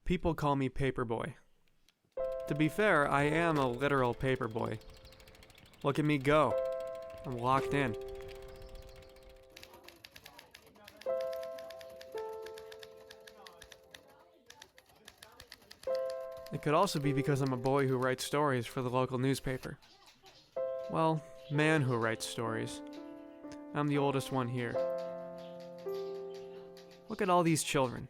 People call me Paperboy. To be fair, I am a literal paperboy. Look at me go. I'm locked in. It could also be because I'm a boy who writes stories for the local newspaper. Well, man who writes stories. I'm the oldest one here. Look at all these children.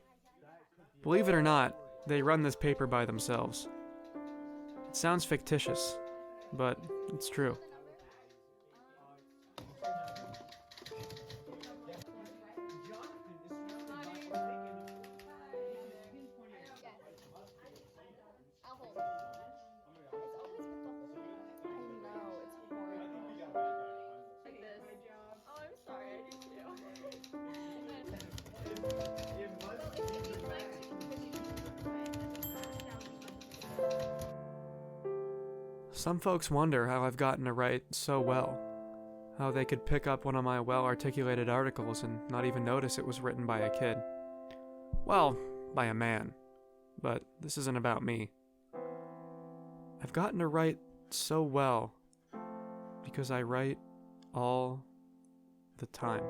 Believe it or not, they run this paper by themselves. It sounds fictitious, but it's true. Some folks wonder how I've gotten to write so well. How they could pick up one of my well-articulated articles and not even notice it was written by a kid. Well, by a man. But this isn't about me. I've gotten to write so well because I write all the time.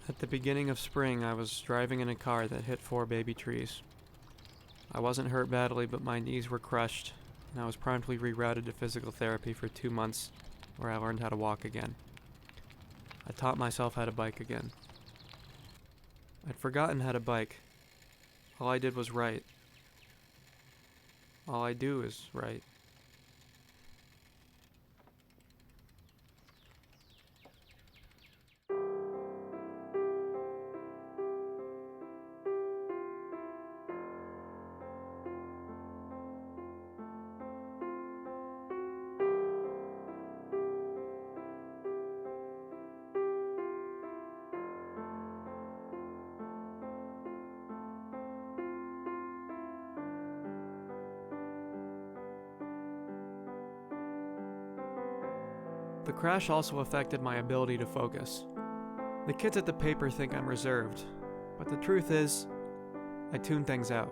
At the beginning of spring, I was driving in a car that hit 4 baby trees. I wasn't hurt badly, but my knees were crushed, and I was promptly rerouted to physical therapy for 2 months, where I learned how to walk again. I taught myself how to bike again. I'd forgotten how to bike. All I did was write. All I do is write. The crash also affected my ability to focus. The kids at the paper think I'm reserved, but the truth is, I tune things out.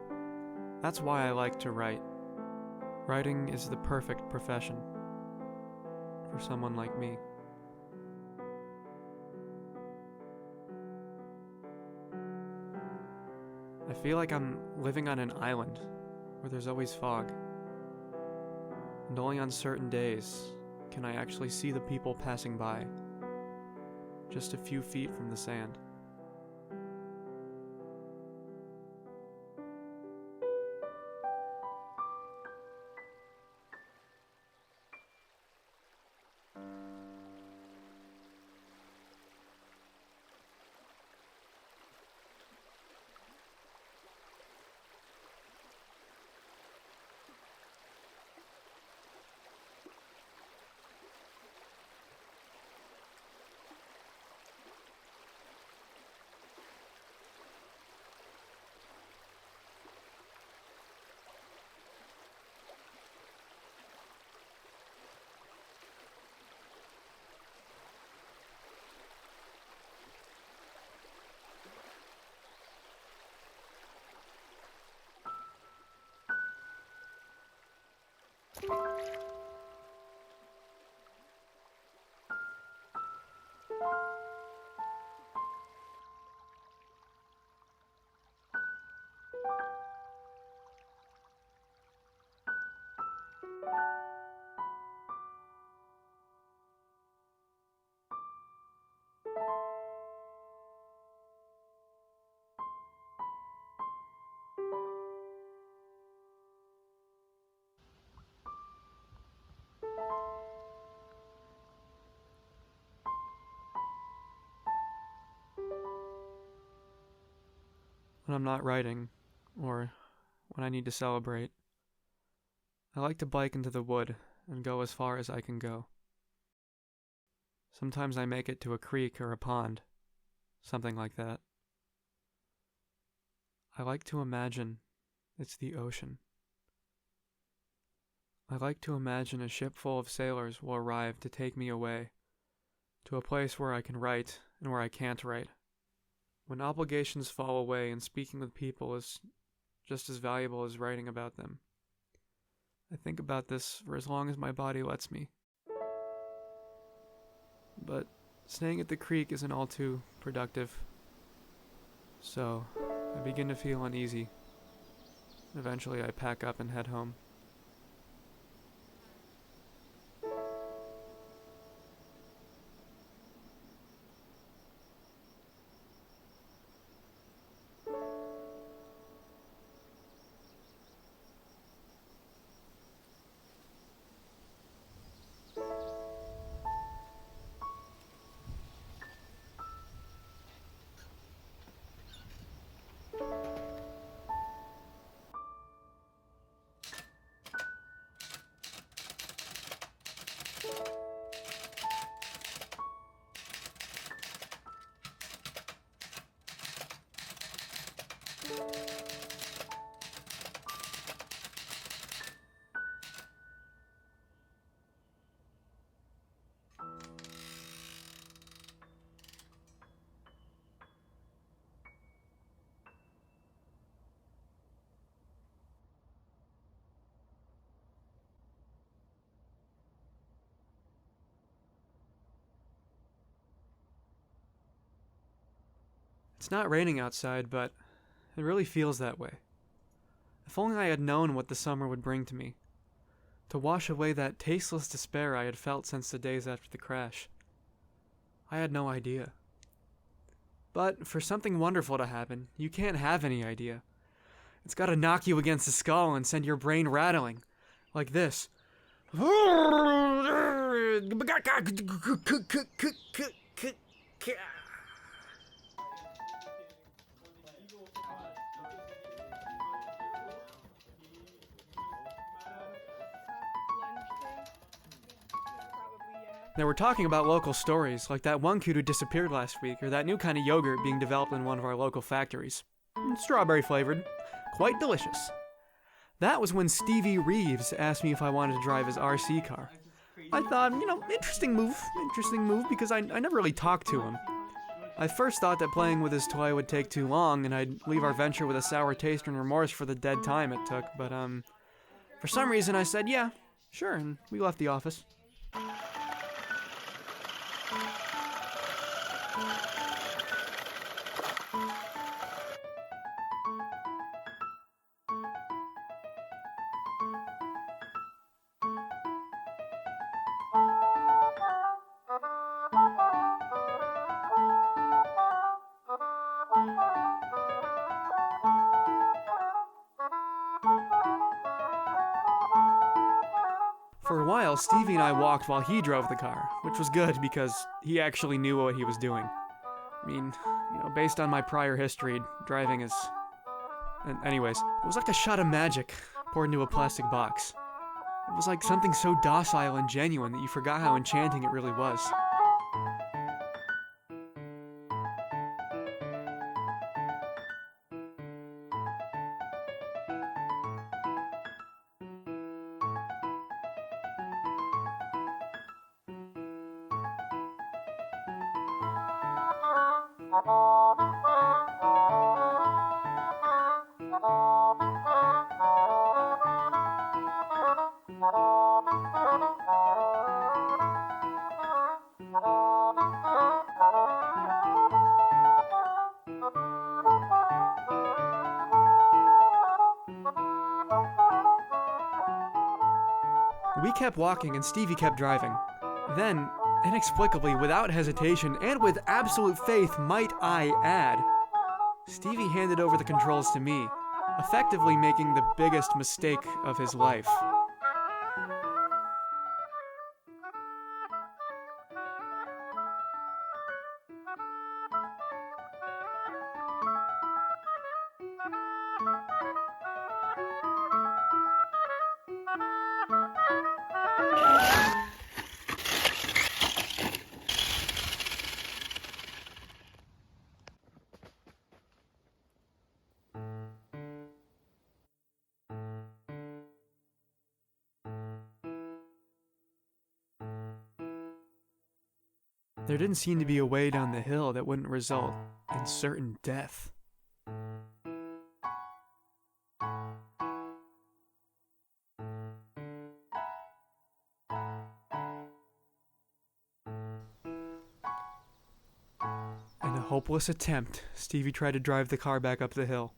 That's why I like to write. Writing is the perfect profession for someone like me. I feel like I'm living on an island where there's always fog. And only on certain days can I actually see the people passing by, just a few feet from the sand. when I'm not writing, or when I need to celebrate. I like to bike into the wood and go as far as I can go. Sometimes I make it to a creek or a pond, something like that. I like to imagine it's the ocean. I like to imagine a ship full of sailors will arrive to take me away, to a place where I can write and where I can't write. When obligations fall away and speaking with people is just as valuable as writing about them. I think about this for as long as my body lets me. But staying at the creek isn't all too productive. So, I begin to feel uneasy. Eventually, I pack up and head home. It's not raining outside, but it really feels that way. If only I had known what the summer would bring to me. To wash away that tasteless despair I had felt since the days after the crash. I had no idea. But for something wonderful to happen, you can't have any idea. It's gotta knock you against the skull and send your brain rattling. Like this. They were talking about local stories, like that one kid who disappeared last week, or that new kind of yogurt being developed in one of our local factories. Strawberry flavored. Quite delicious. That was when Stevie Reeves asked me if I wanted to drive his RC car. I thought, interesting move, because I never really talked to him. I first thought that playing with his toy would take too long, and I'd leave our venture with a sour taste and remorse for the dead time it took, but, for some reason I said, yeah, sure, and we left the office. For a while, Stevie and I walked while he drove the car, which was good because he actually knew what he was doing. I mean, based on my prior history, driving is... Anyways, it was like a shot of magic poured into a plastic box. It was like something so docile and genuine that you forgot how enchanting it really was. We kept walking and Stevie kept driving. Then, inexplicably, without hesitation, and with absolute faith, might I add, Stevie handed over the controls to me, effectively making the biggest mistake of his life. There didn't seem to be a way down the hill that wouldn't result in certain death. In a hopeless attempt, Stevie tried to drive the car back up the hill.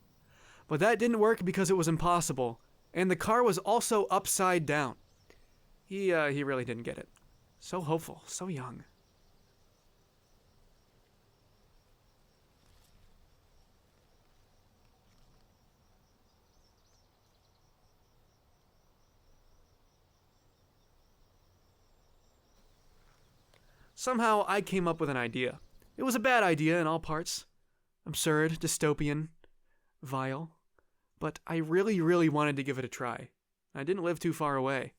But that didn't work because it was impossible, and the car was also upside down. He really didn't get it. So hopeful, so young. Somehow, I came up with an idea. It was a bad idea in all parts. Absurd, dystopian, vile. But I really, really wanted to give it a try. I didn't live too far away.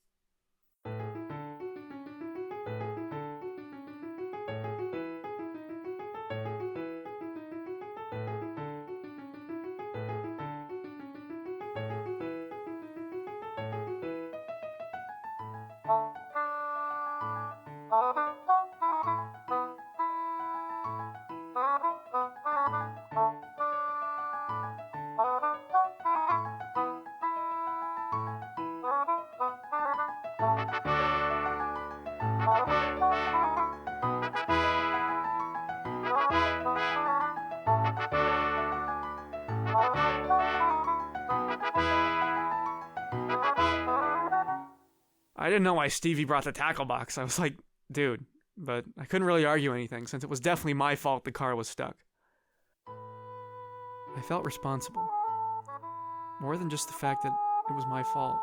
I didn't know why Stevie brought the tackle box. I was like, dude, but I couldn't really argue anything since it was definitely my fault the car was stuck. I felt responsible. More than just the fact that it was my fault.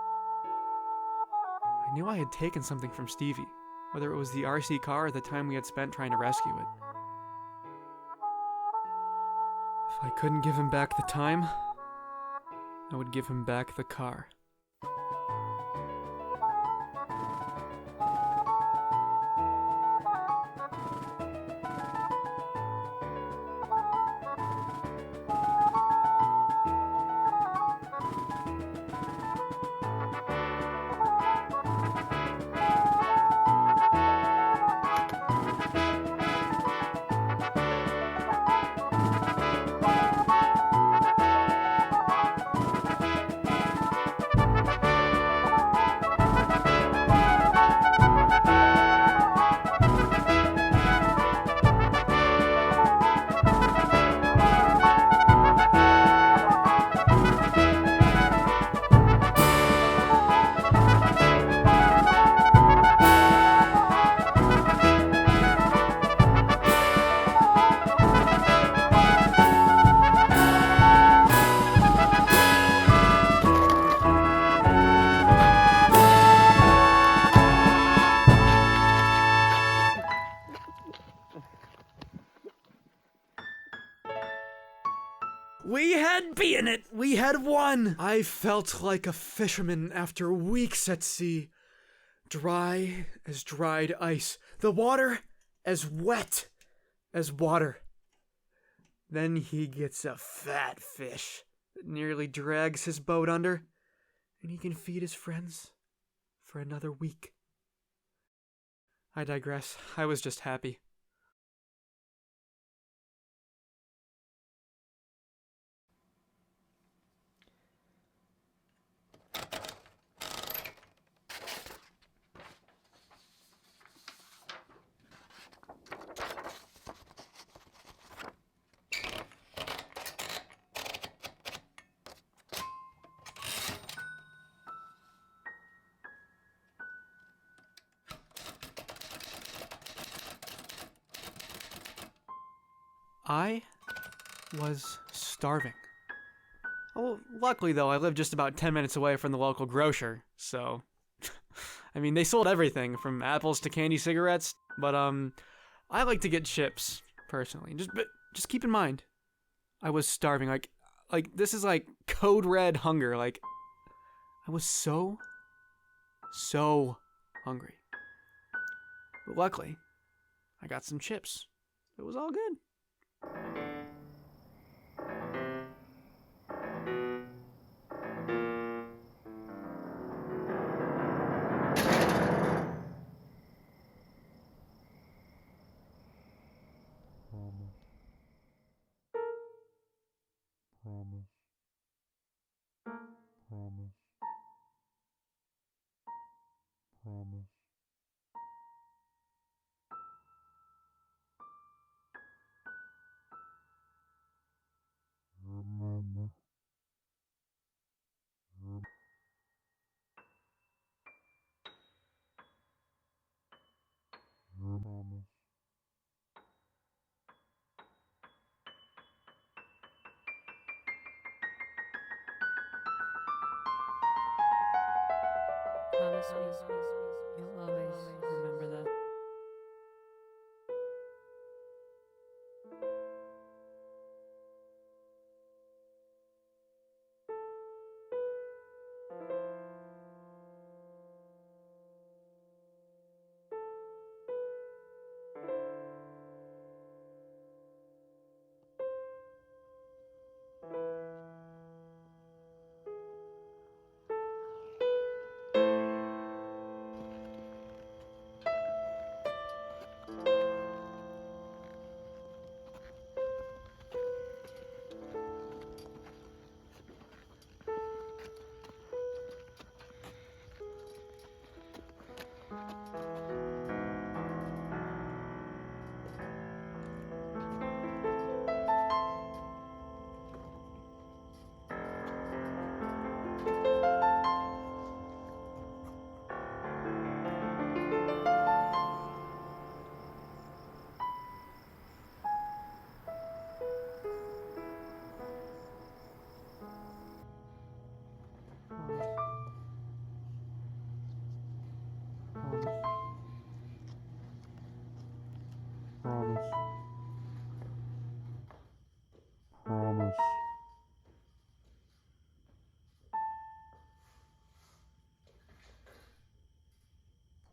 I knew I had taken something from Stevie, whether it was the RC car or the time we had spent trying to rescue it. If I couldn't give him back the time, I would give him back the car. We had beaten it! We had won! I felt like a fisherman after weeks at sea. Dry as dried ice. The water as wet as water. Then he gets a fat fish that nearly drags his boat under, and he can feed his friends for another week. I digress. I was just happy. I was starving. Well, luckily though, I lived just about 10 minutes away from the local grocer, so... I mean, they sold everything, from apples to candy cigarettes, but, I like to get chips, personally. Just keep in mind, I was starving, like, this is like code red hunger, like, I was so hungry. But luckily, I got some chips. It was all good. Promise me you'll always remember that.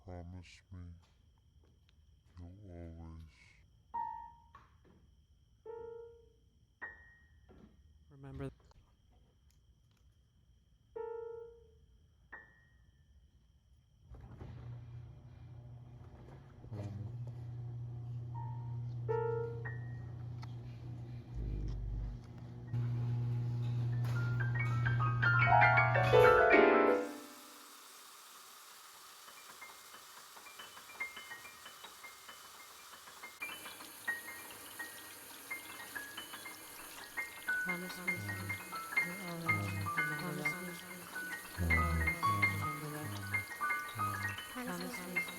Promise me you'll always Remember. Promise me you'll always remember that. Promise me you'll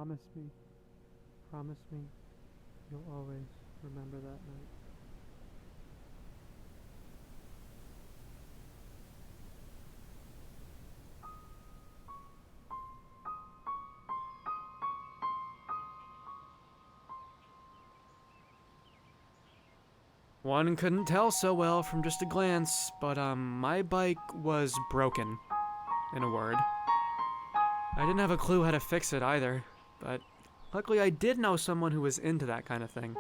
always remember that. Promise me you'll always remember that night. One couldn't tell so well from just a glance, but my bike was broken, in a word. I didn't have a clue how to fix it either, but luckily I did know someone who was into that kind of thing.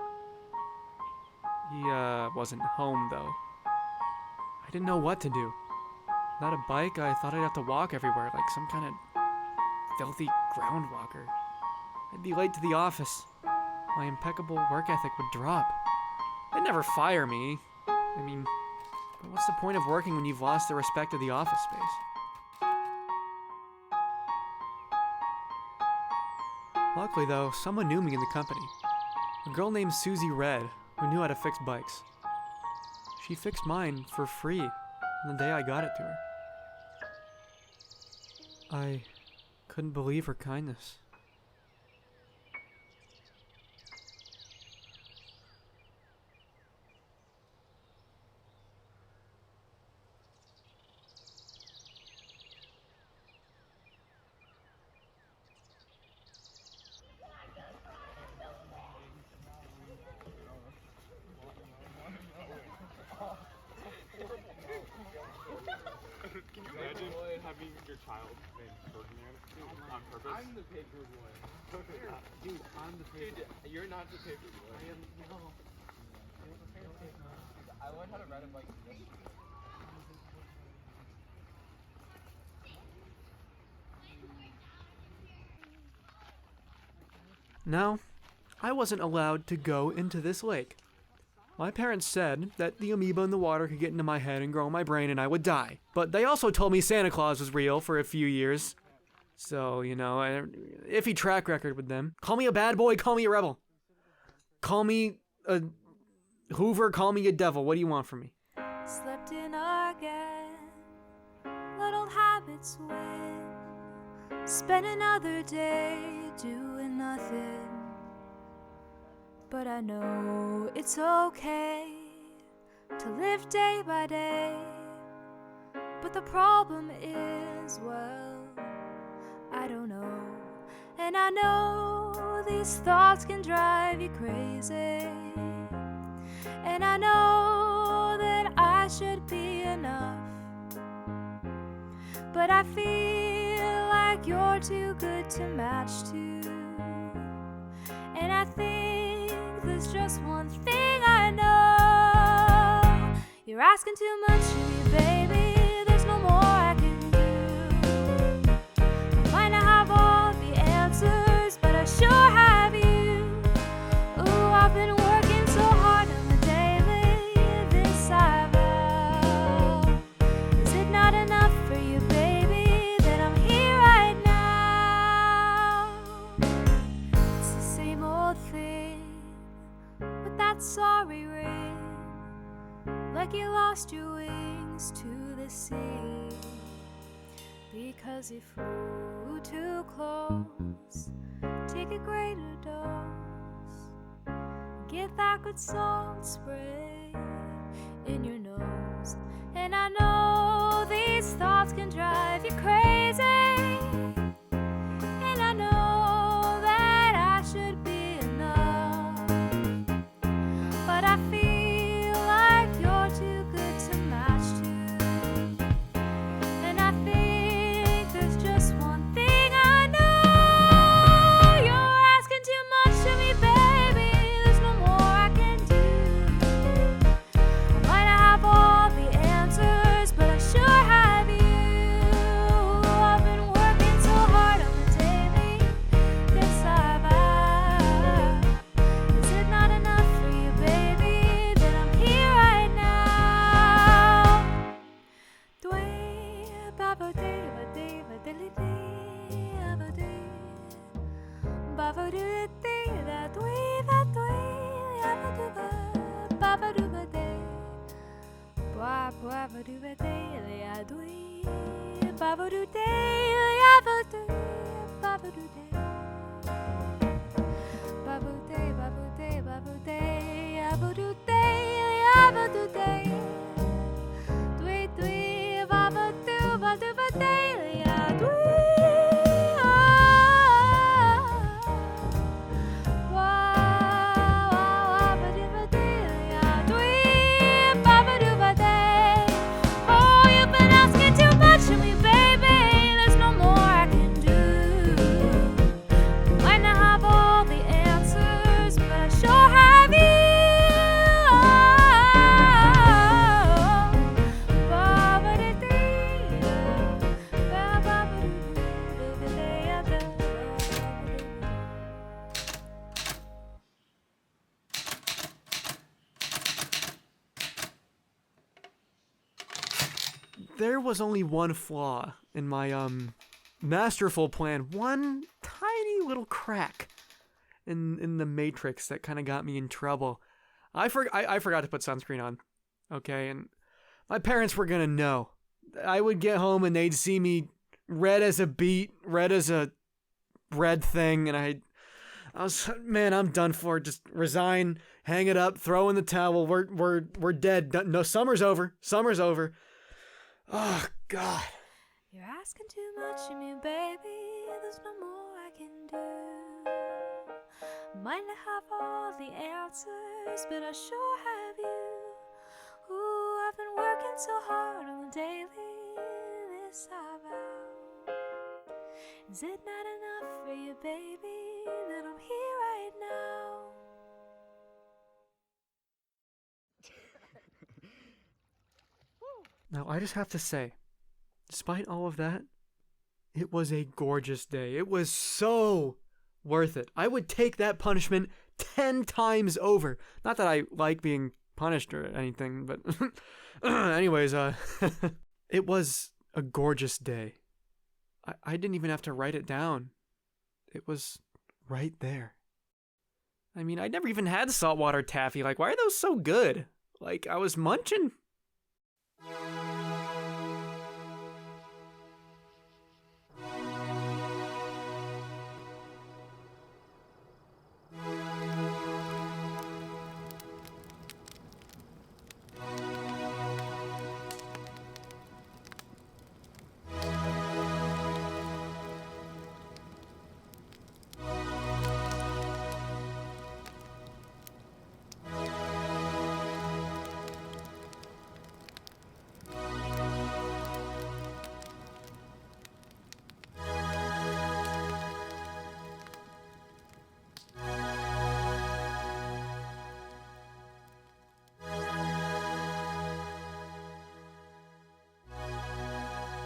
He wasn't home though. I didn't know what to do. Without a bike, I thought I'd have to walk everywhere like some kind of filthy ground walker. I'd be late to the office. My impeccable work ethic would drop. They'd never fire me. I mean, but what's the point of working when you've lost the respect of the office space? Luckily though, someone knew me in the company. A girl named Susie Red, who knew how to fix bikes. She fixed mine for free on the day I got it to her. I couldn't believe her kindness. Can you imagine having your child named Ferdinand on purpose? I'm the paper boy. Dude, I'm the paper boy. Dude, you're not the paper boy. I am, no. I learned how to ride a bike yesterday. No, I wasn't allowed to go into this lake. My parents said that the amoeba in the water could get into my head and grow in my brain and I would die. But they also told me Santa Claus was real for a few years. So, you know, iffy track record with them. Call me a bad boy, call me a rebel. Call me a Hoover, call me a devil. What do you want from me? Slept in again, let old habits win. Spend another day doing nothing. But I know it's okay to live day by day. But the problem is, well, I don't know. And I know these thoughts can drive you crazy. And I know that I should be enough. But I feel like you're too good to match to. And I think there's just one thing I know. You're asking too much of me, baby. There's no more I can do. I might not have all the answers, but I sure have you. Ooh, I've been working so hard on the daily. This I vow. Is it not enough for you, baby, that I'm here right now? It's the same old thing with that sorry ring, like you lost your wings to the sea. Because you flew too close, take a greater dose. Get that good salt spray in your nose. And I know these thoughts can drive you crazy. And I know that I should be enough. But I feel like you're too good to match to. And I think there's just one thing I know. You're asking too much of me, baby. There's no more I can do. I might not have all the answers, but I sure have you. I've been working so hard on the daily. This I vow. Is it not enough for you, baby, that I'm here right now? Dway, babo day, ba day, ba dilly day, abo day. Babo do day, that way, abo do ba, babo do ba day. Babo do ba day, ya do, babo do day, abo do, babo do day. Babo day, babo day, babo day, abo do day, abo do day. Dwee dwee, babo do ba day, ya dwee. Oh, you've been asking too much of me, baby. There's no more I can do. Might not have all the answers, but I sure have you. There was only one flaw in my masterful plan, one tiny little crack in the matrix that kind of got me in trouble. I forgot to put sunscreen on, okay, and my parents were gonna know. I would get home and they'd see me red as a beet, red as a red thing, and I was, man, I'm done for. Just resign, hang it up, throw in the towel. We're dead. No, summer's over. Summer's over. Oh, God. You're asking too much of me, baby. There's no more I can do. Might not have all the answers, but I sure have you. Ooh, I've been working so hard on the daily. This I vow. Is it not enough for you, baby, that I'm here right now? Now, I just have to say, despite all of that, it was a gorgeous day. It was so worth it. I would take that punishment 10 times over. Not that I like being punished or anything, but anyways, it was a gorgeous day. I didn't even have to write it down. It was right there. I mean, I never even had saltwater taffy. Like, why are those so good? Like, I was munching.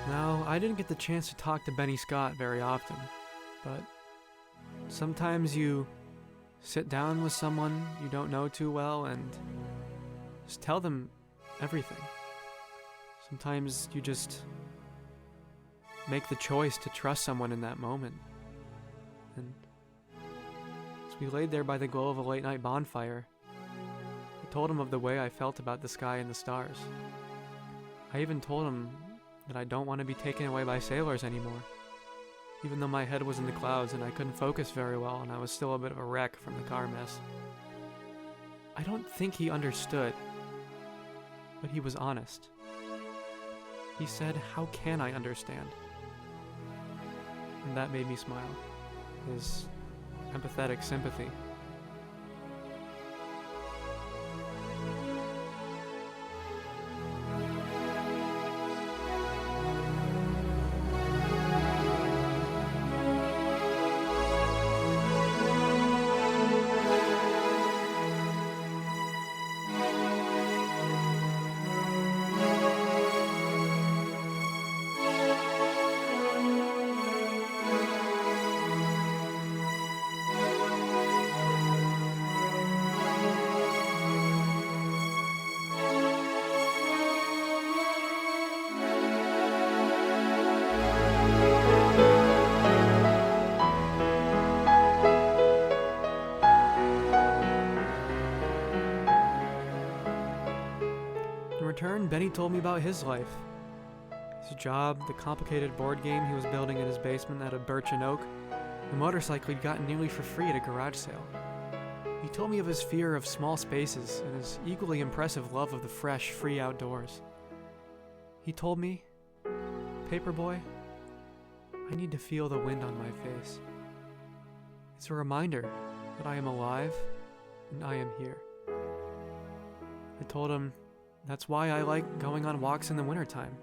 Now, I didn't get the chance to talk to Benny Scott very often, but sometimes you sit down with someone you don't know too well and just tell them everything. Sometimes you just make the choice to trust someone in that moment. And as we laid there by the glow of a late-night bonfire, I told him of the way I felt about the sky and the stars. I even told him that I don't want to be taken away by sailors anymore, even though my head was in the clouds and I couldn't focus very well and I was still a bit of a wreck from the car mess. I don't think he understood, but he was honest. He said, "How can I understand?" And that made me smile. His empathetic sympathy. In return, Benny told me about his life. His job, the complicated board game he was building in his basement out of birch and oak, the motorcycle he'd gotten nearly for free at a garage sale. He told me of his fear of small spaces and his equally impressive love of the fresh, free outdoors. He told me, "Paperboy, I need to feel the wind on my face. It's a reminder that I am alive and I am here." I told him that's why I like going on walks in the wintertime.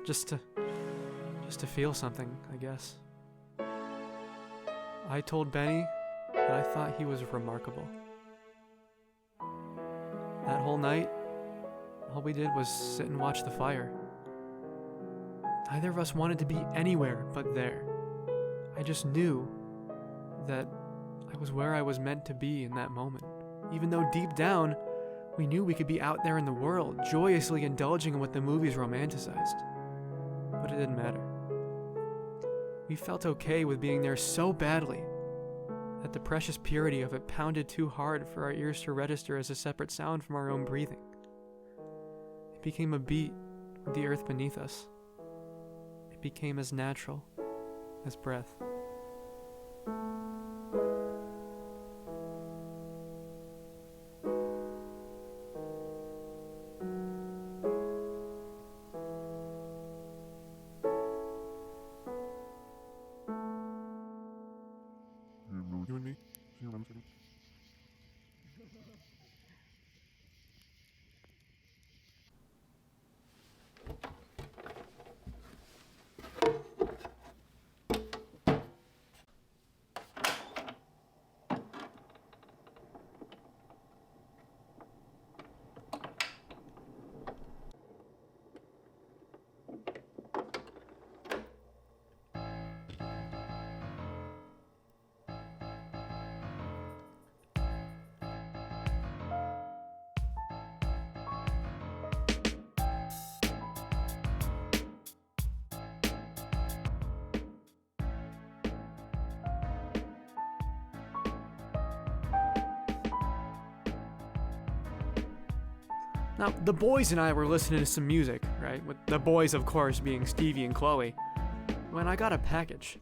just to feel something, I guess. I told Benny that I thought he was remarkable. That whole night, all we did was sit and watch the fire. Neither of us wanted to be anywhere but there. I just knew that I was where I was meant to be in that moment, even though deep down, we knew we could be out there in the world, joyously indulging in what the movies romanticized. But it didn't matter. We felt okay with being there so badly that the precious purity of it pounded too hard for our ears to register as a separate sound from our own breathing. It became a beat with the earth beneath us. It became as natural as breath. You and me? Hang on a second. Now, the boys and I were listening to some music, right? With the boys, of course, being Stevie and Chloe, when I got a package.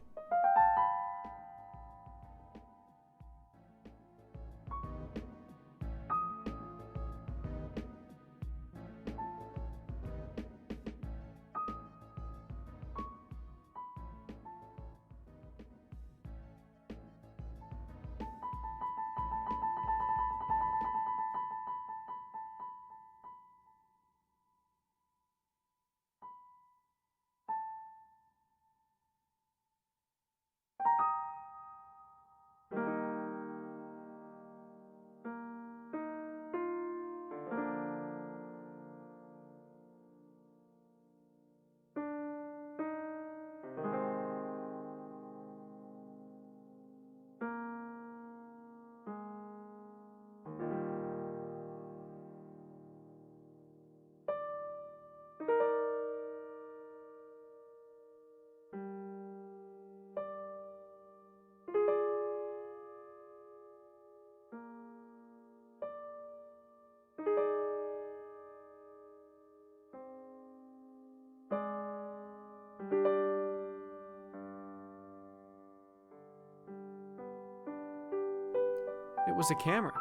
It was a camera.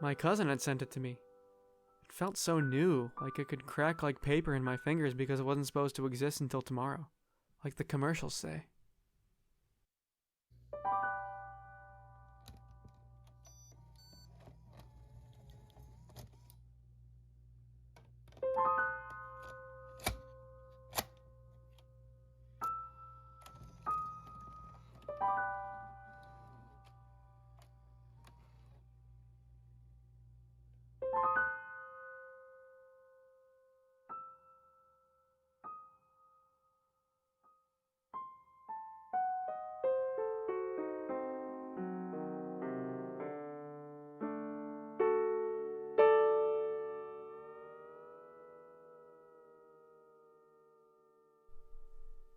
My cousin had sent it to me. It felt so new, like it could crack like paper in my fingers because it wasn't supposed to exist until tomorrow, like the commercials say.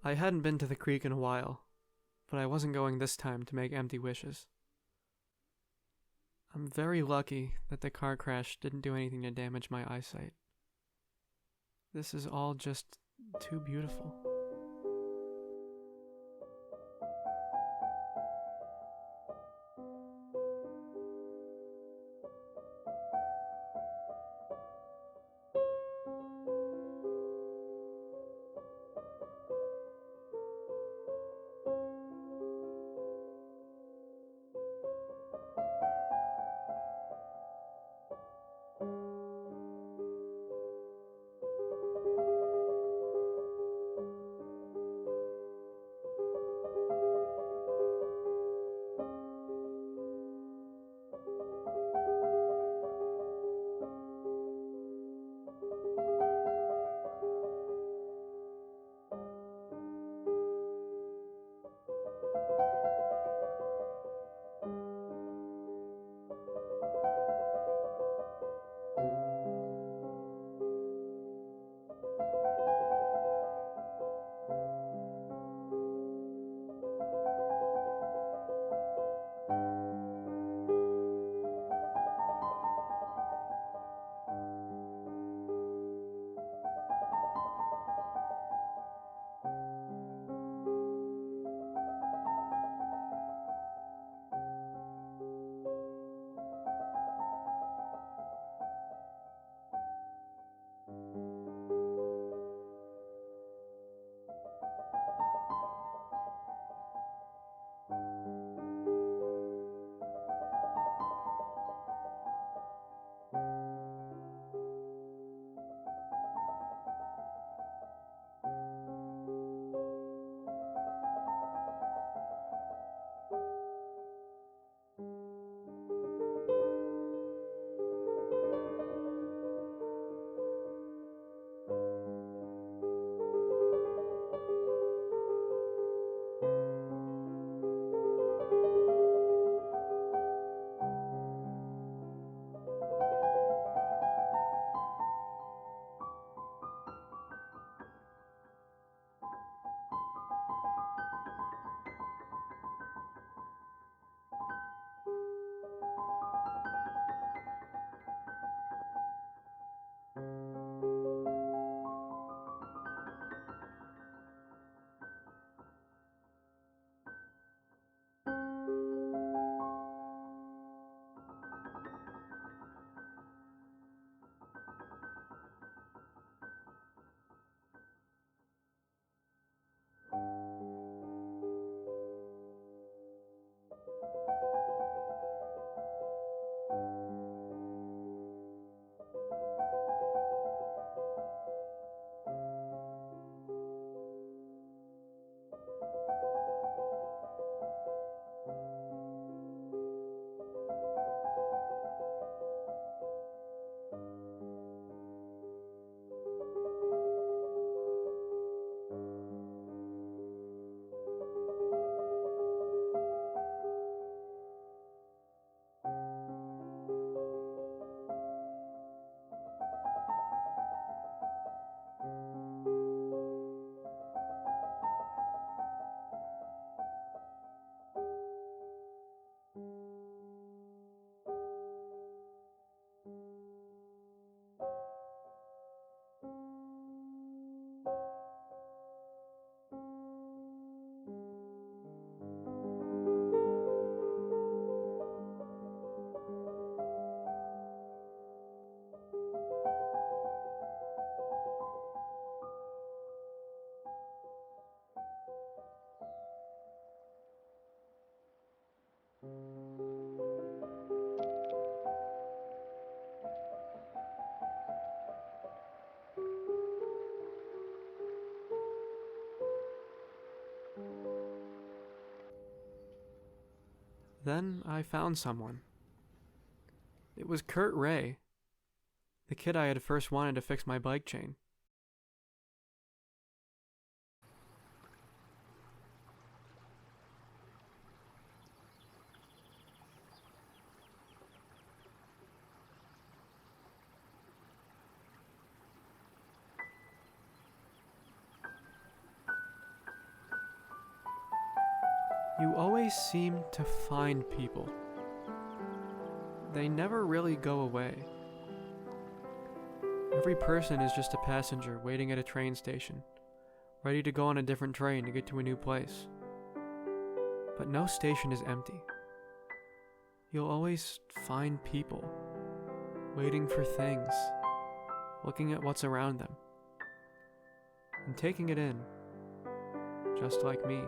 I hadn't been to the creek in a while, but I wasn't going this time to make empty wishes. I'm very lucky that the car crash didn't do anything to damage my eyesight. This is all just too beautiful. then I found someone. It was Kurt Ray, the kid I had first wanted to fix my bike chain. You always seem to find people. They never really go away. Every person is just a passenger waiting at a train station, ready to go on a different train to get to a new place. But no station is empty. You'll always find people, waiting for things, looking at what's around them, and taking it in, just like me.